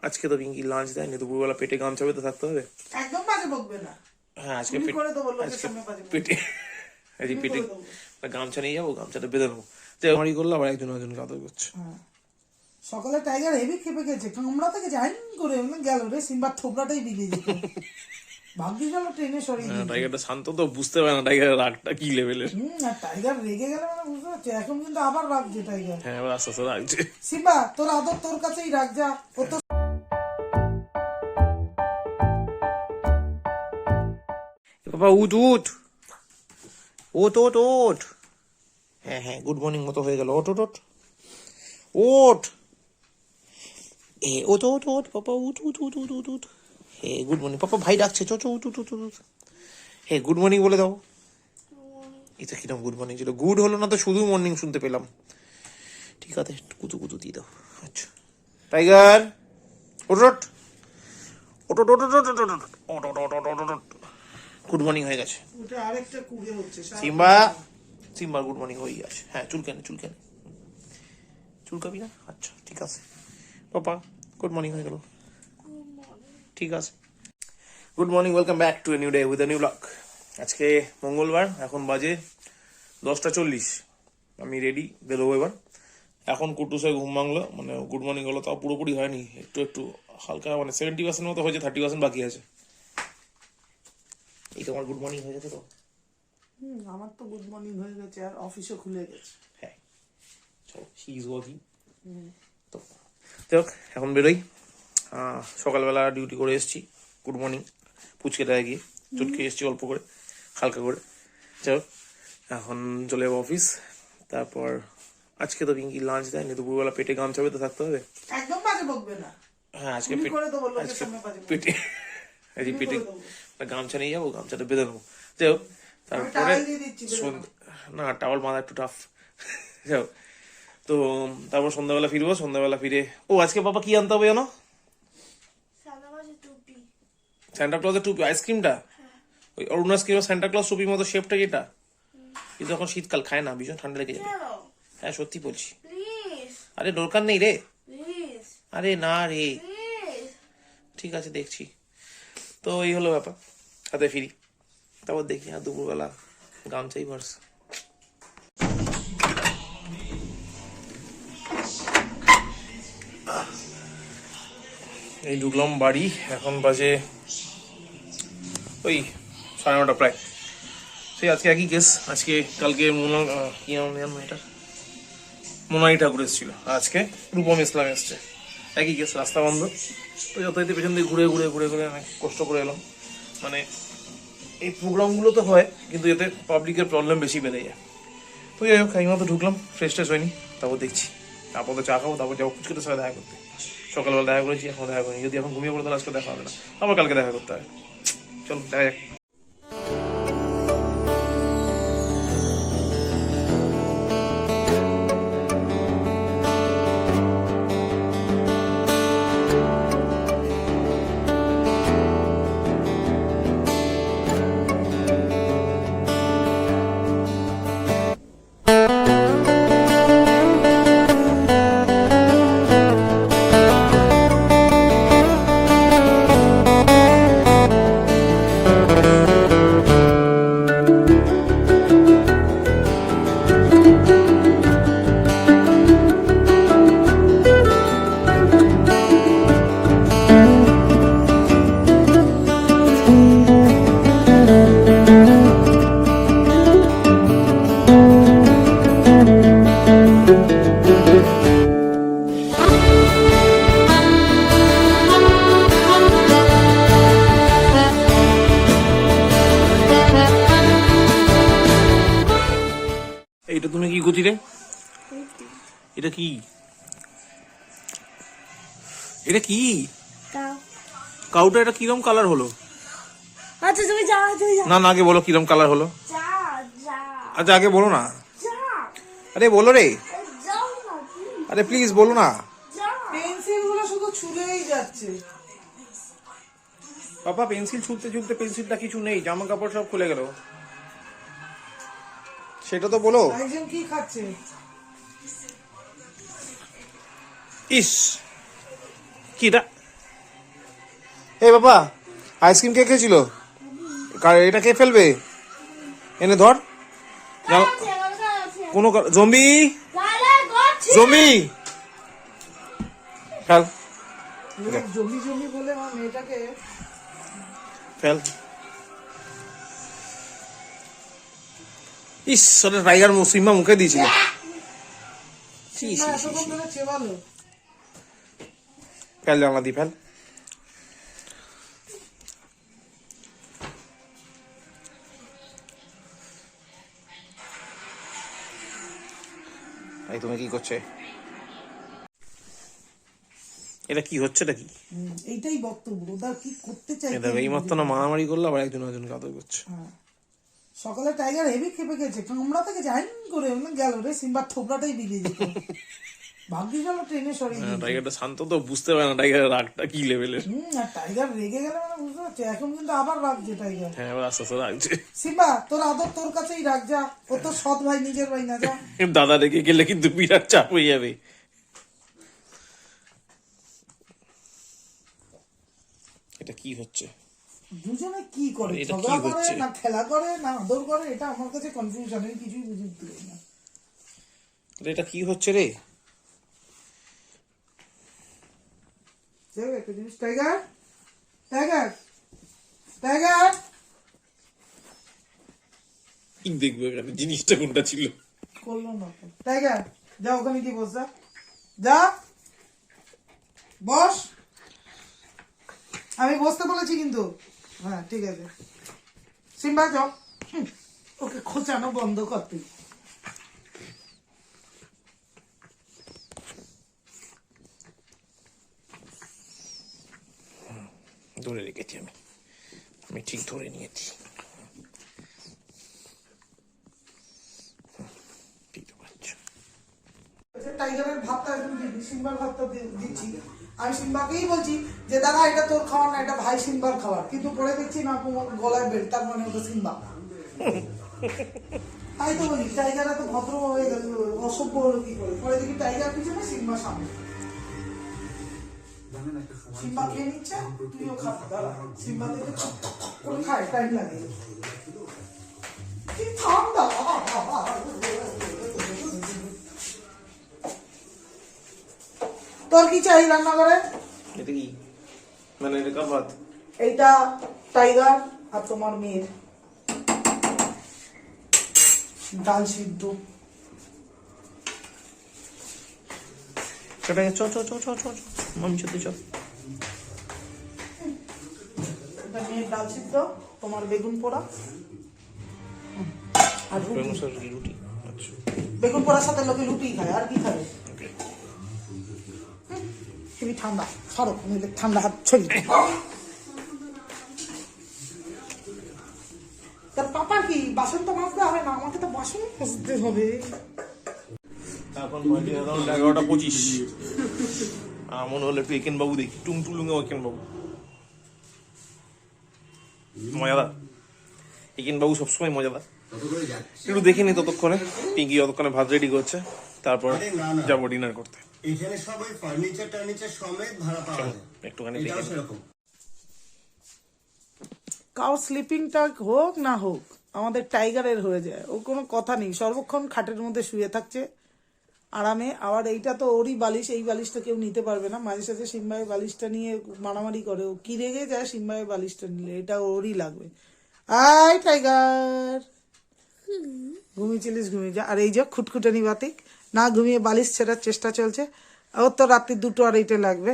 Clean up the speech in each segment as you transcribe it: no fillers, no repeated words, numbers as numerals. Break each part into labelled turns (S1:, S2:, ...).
S1: আজকে তো পিঙ্কি লাঞ্চ দেয়নি, দুপুরবেলা পেটে গামছা বেঁধে থাকতে হবে।
S2: একদম বাজে বকবে না।
S1: হ্যাঁ আজকে
S2: তুমি করে দেবো, লোকের সামনে বাজে বকবে।
S1: পেটে আজকে পেটে গামছা নিয়ে যাবো, গামছাটা বেঁধে নেবো। মারি করলো আবার একজন আদর করছে।
S2: সকালে টাইগার হেভি খেপে গেছে, কামড়া থেকে যাই করে গেল রে, সিম্বার থোবড়াটাই বিগে যেত। ভাগ্যিস ভালো ট্রেনে সরিয়ে দিল।
S1: টাইগারটা শান্ত তো, বুঝতে পারে না টাইগারের রাগটা কি লেভেলের।
S2: আর টাইগার রেগে গেলে মানে বুঝতে পারছি, এখন কিন্তু আবার রাখছে টাইগার।
S1: হ্যাঁ এবার আস্তে আস্তে রাগছে।
S2: সিম্বা তোর আদর তোর কাছেই রাখ, যা ও তো।
S1: বাবা উঠ উঠ ওট ওট ওট। হ্যাঁ হ্যাঁ গুড মর্নিং মতো হয়ে গেল। ওট ওট ওট ওট। এ ওট ওট ওট পাপা উঠ উঠ উঠ উঠ উঠ উঠ। হে গুড মর্নিং পাপা, ভাই ডাকছে, চো চো উঠ উঠ উঠ উঠ। হে গুড মর্নিং বলে দাও। এটা কিরকম গুড মর্নিং ছিল? গুড হলো না তো, শুধু মর্নিং শুনতে পেলাম। ঠিক আছে কুতু কুতু দিয়ে দাও। আচ্ছা টাইগার ওট ওট ওট ওট ওট ওট ওট ওট ওট ওট ওট ওট। গুড মর্নিং হয়ে গেছে।
S2: ওটা আরেকটা কুড়ে হচ্ছে
S1: সিম্বা, সিম্বার গুড মর্নিং হয়ে গেছে। হ্যাঁ চুলকানি চুলকানি চুলকাবি না? আচ্ছা ঠিক আছে পাপা, গুড মর্নিং হয়ে গেল। ঠিক আছে good morning, welcome back to a new day with a new blog. আজকে মঙ্গলবার, এখন বাজে 10:40। আমি রেডি, বেরোবো এবার। এখন কুটুসে ঘুম ভাঙলো, মানে গুড মর্নিং হলো, তাও পুরোপুরি হয়নি, একটু একটু হালকা, মানে 70% মতো হয়েছে, 30% বাকি আছে। এই তোমার গুড মর্নিং হয়ে গেছে তো?
S2: আমার তো গুড মর্নিং হয়ে গেছে, আর অফিসও খুলে গেছে।
S1: হ্যাঁ চলো, শি ইজ ওয়ার্কিং। তো যাক এখন বেরোই। সকালবেলা ডিউটি করে এসেছি, গুড মর্নিং পুচকে দেয় গিয়ে চটকে এসেছি অল্প করে, হালকা করে। যাই এখন চলে যাবো অফিস। তারপর আজকে তো পিঙ্কি লাঞ্চ দেয়নি, দুপুরবেলা পেটে গামছা বেঁধে থাকতে হবে।
S2: একদম বাজে বকবে না।
S1: হ্যাঁ আজকে
S2: তুমি করে দেবো, লোকের সামনে বাজে বকবে।
S1: পেটে আজকে পেটে গামছা নিয়ে যাবো, গামছাটা বেঁধে নেবো। যাই হোক তারপরে
S2: টাওয়েল দিয়ে দিচ্ছি,
S1: না টাওয়াল বাঁধা একটু টাফ। যাই হোক তো তারপর সন্ধ্যাবেলা ফিরবো, সন্ধ্যাবেলা ফিরে ও আজকে বাবা কি আনতে হবে জানো? স্যান্টা ক্লজের টুপি, আইসক্রিমটা ওই অরুণ আইসক্রিমের স্যান্টা ক্লজ টুপির মতো শেপটা যেটা, কিন্তু এখন শীতকাল খায় না, ভীষণ ঠান্ডা লেগে যাবে। হ্যাঁ সত্যি বলছি, আরে দরকার নেই রে, আরে না রে, ঠিক আছে দেখছি। তো এই হলো ব্যাপার, হাতে ফিরি, তারপর দেখি আর দুপুরবেলা গামছাই ভার্স। এই ঢুকলাম বাড়ি, এখন বাজে ওই 9:30 প্রায়। সেই আজকে একই কেস, আজকে কালকে কি নাম এটা, মোনালি ঠাকুর এসেছিল, আজকে রূপম ইসলাম এসছে, একই কেস, রাস্তা বন্ধ। তো যথারীতি পেছন দিয়ে ঘুরে ঘুরে ঘুরে ঘুরে অনেক কষ্ট করে এলাম। মানে এই প্রোগ্রামগুলো তো হয়, কিন্তু এতে পাবলিকের প্রবলেম বেশি বেড়ে যায়। তো যাই হোক এই মতো ঢুকলাম, ফ্রেশ ট্রেশ হয়নি, তারপর দেখছি, তারপর তো চা খাবো, তারপর যাবো ফুচকের সাথে দেখা করতে। সকালবেলা দেখা করেছি, এখন দেখা করিনি, যদি এখন ঘুমিয়ে পড়ে তাহলে আজকে দেখা হবে না, আবার কালকে দেখা করতে হবে। চলো দেখা যাক। এইটা তুমি কি করছি রে? এটা কি, এটা কি কাউটা? এটা কিরম কালার হলো?
S3: আচ্ছা তুমি যা,
S1: না না আগে বলো কিরম কালার হলো।
S3: যা যা
S1: আচ্ছা আগে বলো না,
S3: যা,
S1: আরে বলো রে,
S3: যাও না please,
S1: আরে প্লিজ বলো না।
S3: যা।
S2: পেন্সিল গুলো শুধু ছুলেই যাচ্ছে।
S1: বাবা পেন্সিল ছুলতে ছুলতে পেন্সিলটা কিছু নেই, জামা কাপড় সব খুলে গেল, সেটা তো বলো।
S2: একজন কি খাচ্ছে?
S1: ইস কি এটা, এই বাবা, আইসক্রিম কে খেয়েছিল? এটা কে ফেলবে? এনে ধর। কোনো জম্বি, জম্বি ফেল,
S2: জমি জমি বলে আমার মেয়েটাকে
S1: ফেল। ইস, ওটা টাইগার সিম্বা মুখে দিয়েছিল। ছি, ছি, ছি,
S2: এতক্ষণ
S1: ছি।
S2: ধরে চেবালো।
S1: ফেল জানলা দি, ফেল। এই তুমি কি করছে? এটা কি হচ্ছে? এটা কি?
S2: এইটাই বক্তব্য, ওটা কি করতে চাই?
S1: এটা এই মাত্র না মারামারি করলো, আবার একজন একজনকে আদর করছে।
S2: সকালে টাইগার হেভি খেপে গেছে, কামড়াতে গেছে আইন করে গেল রে, সিম্বার থোবড়াটাই বেরিয়ে যেত। ভাগ্যিস ভালো ট্রেনে সরিয়ে দিয়েছে।
S1: টাইগারটা শান্ত তো, বুঝতে পারে না টাইগারের রাগটা কি লেভেলের।
S2: আর টাইগার রেগে গেলে মানে বুঝতে পারছি, এখন কিন্তু আবার রাখছে টাইগার।
S1: হ্যাঁ, এবার আস্তে আস্তে রাগছে।
S2: সিম্বা, তোর আদর তোর কাছেই রাখ, যা। ও তো সৎ ভাই, নিজের ভাই না, যা।
S1: দাদা রেগে গেলে কিন্তু বিরাট চাপ হয়ে যাবে। এটা কি হচ্ছে?
S2: দুজনে কি করে,
S1: এটা কি
S2: ঝগড়া করে
S1: হচ্ছে?
S2: না খেলা করে না আদর করে, এটা আমার কাছে কনফিউশন, আমি কিছুই বুঝতে পারি না।
S1: এটা কি হচ্ছে রে?
S2: দেখ একটা জিনিস, টাইগার, টাইগার, টাইগার।
S1: কি দেখবে এখানে? জিনিসটা কোনটা ছিল?
S2: করলো না তো। টাইগার, যা ওখানে কি বস, যা, যা বস। আমি বসতে বলেছি কিন্তু। হ্যাঁ ঠিক আছে। সিম্বা যাও। ওকে খোঁচানো বন্ধ কর তুই।
S1: ধরে রেখেছি আমি, আমি ঠিক ধরে নিয়েছি।
S2: টাইগারের ভাতটা একদম দিবি, সিম্বার ভাতটা দিচ্ছি। আমি সিম্বাকেই বলছি যে দাদা এটা তোর খাওয়ার না, এটা ভাই সিম্বার খাওয়ার, কিন্তু পরে দেখছি না তোমার গলায় বেল্ট, তার মানে ওটা সিম্বা। তাই তো বলি টাইগার এত ভদ্র হয়ে গেল, অসভ্য হলো কি করে? পরে দেখি টাইগার পিছনে, সিম্বা সামনে। সিম্বা খেয়ে নিচ্ছে, তুইও খা, দাদা। সিম্বা থেকে করে খায়, টাইম লাগে। কি ঠান্ডা! তোর কি চাই রান্না করে?
S1: এটা কি মানে? এটা কার ভাত?
S2: এইটা টাইগার আর তোমার মেয়ের ডাল সিদ্ধ।
S1: সেটা চ চ চ চ চ চ, মামি সাথে চ।
S2: এটা মেয়ের ডাল সিদ্ধ, তোমার বেগুন পোড়া আর রুটি।
S1: রুটি, আচ্ছা।
S2: বেগুন পোড়ার সাথে লোকে রুটি খায়, আর কি খাবে?
S1: ওকে।
S2: খুবই ঠান্ডা, ছাড়ো, নইলে ঠান্ডা হাত ছড়ি। তার পাপা কি বাসন তো মাজতে হবে না, আমাকে তো বাসন মাজতে হবে।
S1: এখন 11:25। আর মনে হলো একটু একেন বাবু দেখি, টুংটুলুঙ্গে একেন বাবু মজাদার। একেন বাবু সবসময় মজাদার। একটু দেখে নি ততক্ষণে, পিঙ্কি ততক্ষণে ভাত রেডি করছে, তারপর যাবো ডিনার করতে।
S4: এখানে সবাই ফার্নিচার টার্নিচার সমেত ভাড়া পাওয়া যায়,
S1: একটুখানি
S4: এটাও
S1: দেখে
S4: সেরকম।
S2: কাউ স্লিপিংটা হোক না হোক, আমাদের টাইগারের হয়ে যায়, ও কোনো কথা নেই, সর্বক্ষণ খাটের মধ্যে শুয়ে থাকছে আরামে। আবার এইটা তো ওরই বালিশ, এই বালিশটা কেউ নিতে পারবে না। মাঝে সাঝে সিম্বাইয়ের বালিশটা নিয়ে মারামারি করে, ও কি রেগে যায় সিম্বাইয়ের বালিশটা নিলে, এটা ওরই লাগবে। আয় টাইগার, ঘুমিয়েছিলিস, ঘুমিয়ে যা। আর এই যে খুটখুটানি বাতিক, না ঘুমিয়ে বালিশ ছেড়ার চেষ্টা চলছে। ওর তো রাত্রি 2:30 লাগবে।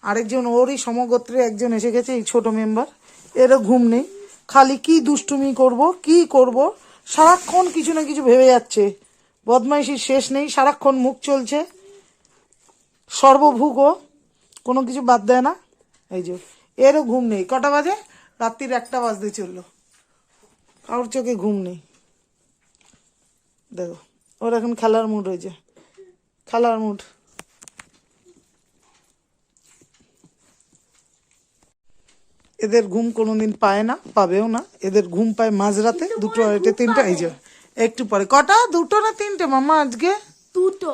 S2: আরেকজন ওরই সমগোত্রে একজন এসে গেছে, এই ছোট মেম্বার, এরও ঘুম নেই, খালি কি দুষ্টুমি করব কি করব, সারাক্ষণ কিছু না কিছু ভেবে যাচ্ছে, বদমাইশির শেষ নেই, সারাক্ষণ মুখ চলছে, সর্বভুগ, কোনো কিছু বাদ দেয় না। এই যে এরও ঘুম নেই, কটা বাজে? রাত্রির 1টা বাজতে চললো, কারোর চোখে ঘুম নেই। দেখো ওর এখন খেলার মুড হয়েছে, খেলার মুড। এদের ঘুম কোনোদিন পায় না, পাবেও না। এদের ঘুম পায় মাঝরাতে 2টো, 2:30, 3টা। এই যে একটু পরে, কটা? 2টো না 3টে মাম্মা আজকে?
S3: দুটো।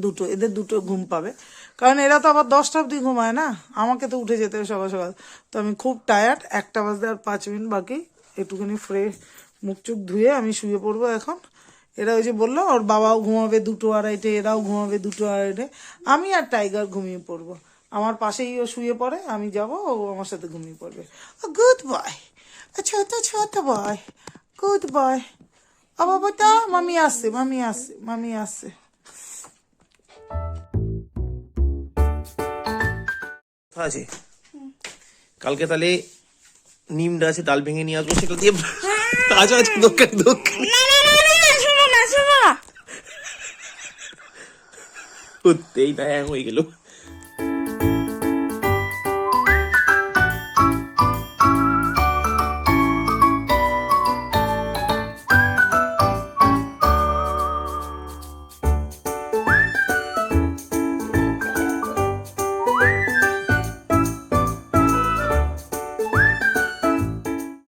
S2: দুটো, এদের দুটো ঘুম পাবে। কারণ এরা তো আবার 10টা অবধি ঘুমায় না, আমাকে তো উঠে যেতে হবে সকাল সকাল। তো আমি খুব টায়ার্ড, 1টা বাজতে আর 5 মিনিট বাকি, একটুখানি ফ্রেশ মুখ চুখ ধুয়ে আমি শুয়ে পড়বো এখন। এরা ওই যে বললো ওর বাবাও ঘুমাবে 2টো আড়াইটে, এরাও ঘুমাবে 2টো আড়াইটে, আমি আর টাইগার ঘুমিয়ে পড়বো। আমার পাশেই ও শুয়ে পড়ে, আমি যাব, ও আমার সাথে ঘুমিয়ে পড়বে। গুড বয়, ছোট ছোট বয়, গুড বয়। বাবাটা মামি আসছে, মামি আসছে, মামি আসছে।
S1: আছে কালকে তাহলে নিমটা আছে, ডাল ভেঙে নিয়ে আসবো, সেটা দিয়ে তাজা আছে দোকানে দোকানে।
S3: না না না না না, শোনো না শোনো না।
S1: সত্যিই না হয়ে গেল।